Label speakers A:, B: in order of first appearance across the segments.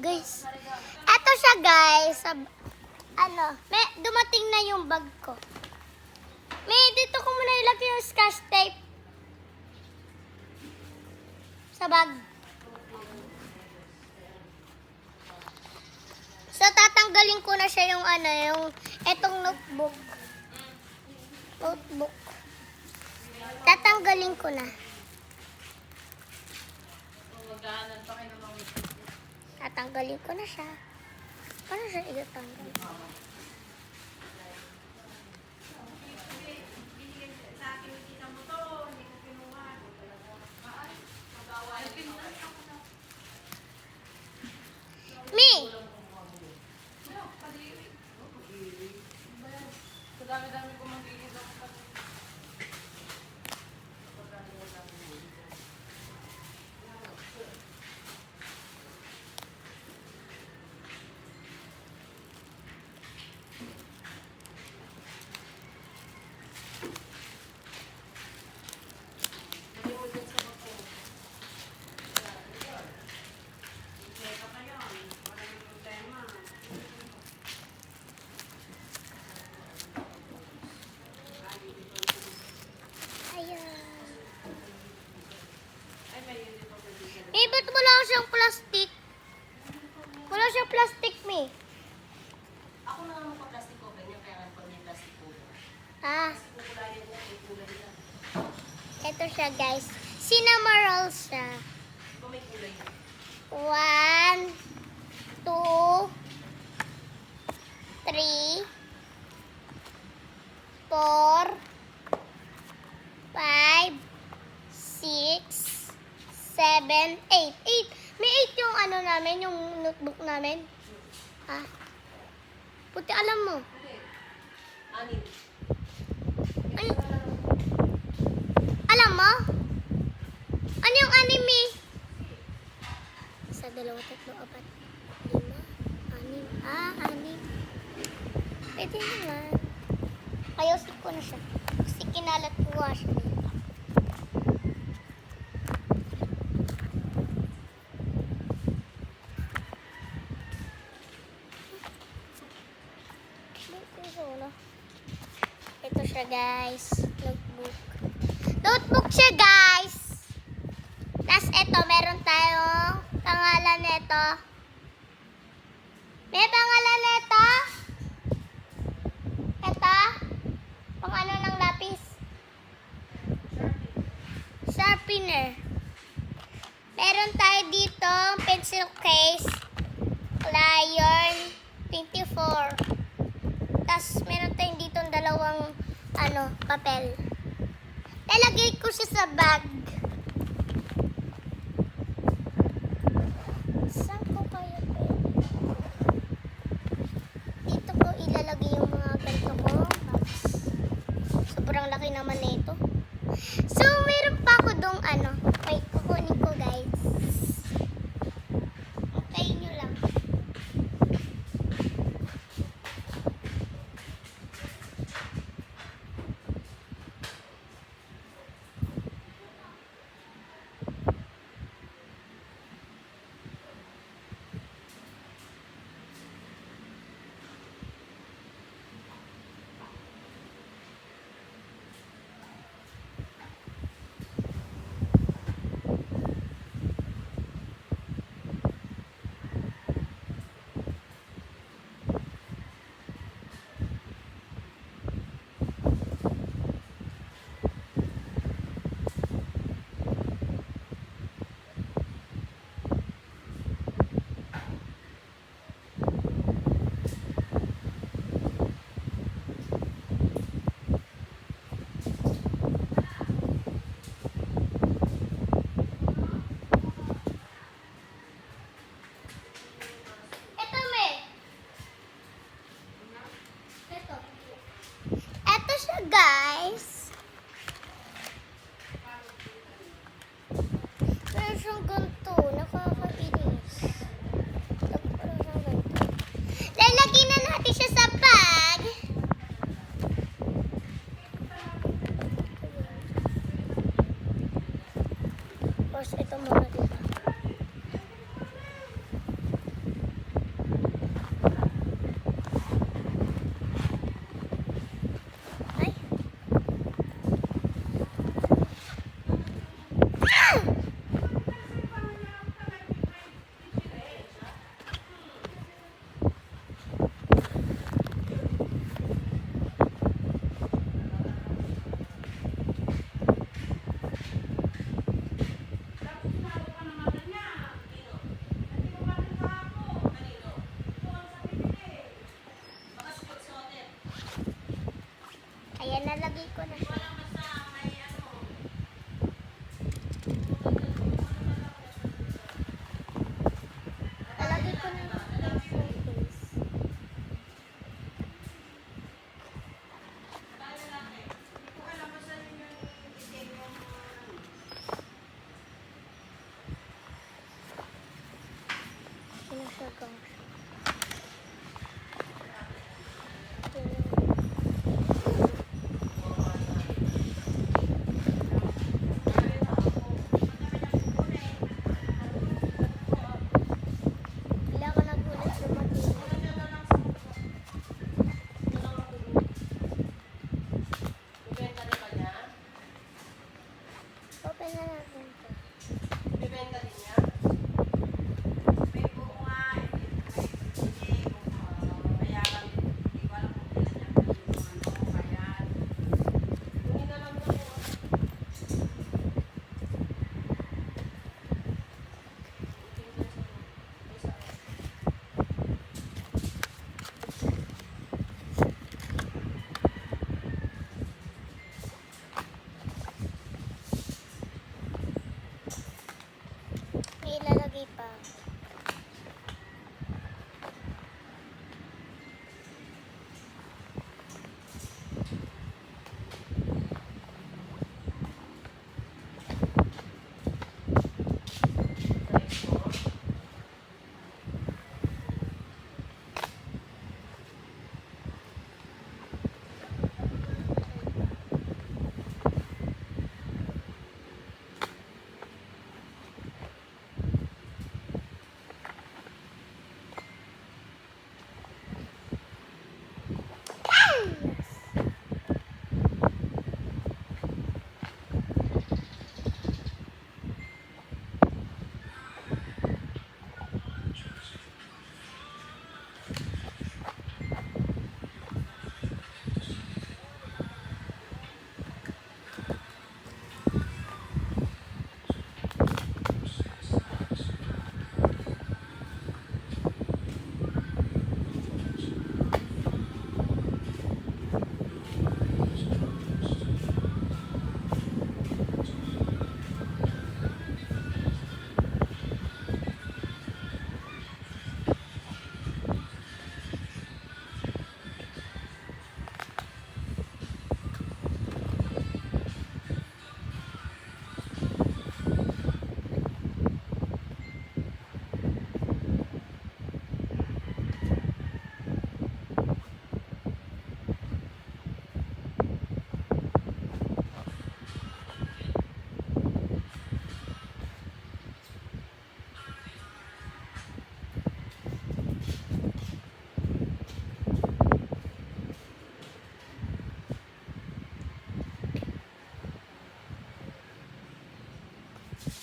A: Guys, eto siya guys. Dumating na yung bag ko. Dito ko muna ilagay yung scotch tape. Sa bag. So, tatanggalin ko na siya yung etong notebook. Tatanggalin ko na. Tatanggalin ko na siya. Paano siya itatanggal? Ba't wala siyang plastic? Wala siyang plastic, May.
B: Ako na nga magpa-plastic ko, ganyan kaya nga pag may plastic ko.
A: Ito siya, guys. Cinnamon rolls siya.
B: Ito may kulay.
A: 1, 2, 3, 4, 5, 6, 7, 8. 8. May 8 yung namin, yung notebook namin. Puti alam mo.
B: Anin.
A: Ay, alam mo? Ano yung anime? 1, 2, 3, 4, 5, 6, 7, 8. Pwede naman. Ayusin ko na siya. Kasi kinalat ko nga siya. Ito siya, guys. Notebook. Notebook siya, guys. Tapos ito, meron tayong pangalan nito. May pangalan nito. Ito. Pang ano ng lapis. Sharpener. Meron tayo dito pencil case. Crayon 24. Tapos meron tayong dito dalawang papel. Lalagay ko siya sa bag. Saan ko kaya dito ko ilalagay yung mga ganito ko. Sobrang laki naman nito. So, meron pa ako dong wait, kukunin ko, guys. Okay nyo lang. Guys, meron siyang ganito, nakakainis. Lalagyan na natin siya sa bag. Tapos ito muna dito. Open na natin to.
B: Bibenta din niya.
C: May buo nga, hindi kaya hindi ko alam kung kailan niya kaya
B: Yung inalam na po.
A: May ilalagay pa.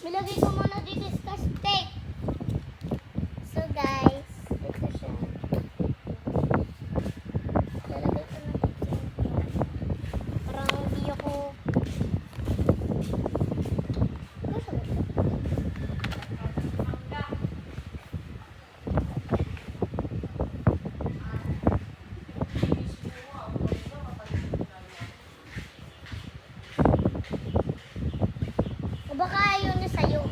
A: Nilagay ko muna dito sa steak. So guys, ito siya. Lalagay ko na dito. Parang hindi ako... Gusto ba ito? O baka ayaw niya sa'yo.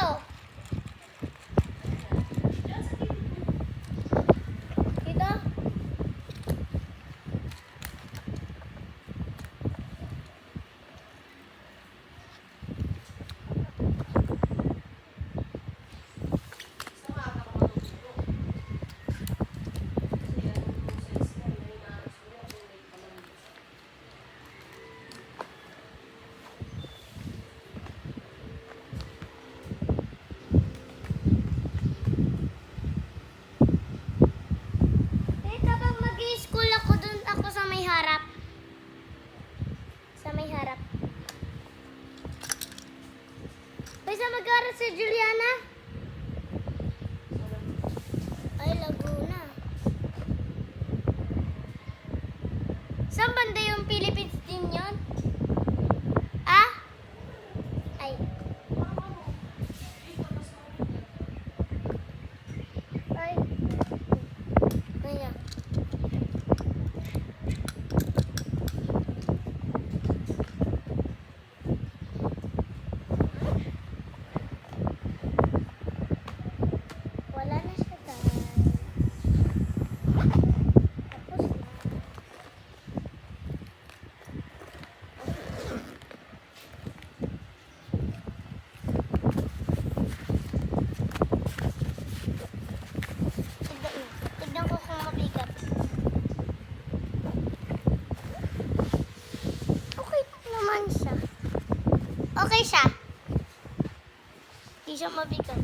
A: Dito. Dito.
B: Sa maaga ka matutulog. Kasi yan yung process na may inaayos mo yan kung late ka man.
A: Eh, kapag mag-i-school ako, dun ako sa may harap. Sa may harap. Ay, sa mag-aaral si Juliana? Ay, Laguna. Saan banda yung Philippines din yun? Ah? Ay. Ay. Kaya. Wala na siya, guys. Tapos na. Tignan ko kung mabigat. Okay naman siya. Okay siya. Hindi siya mabigat.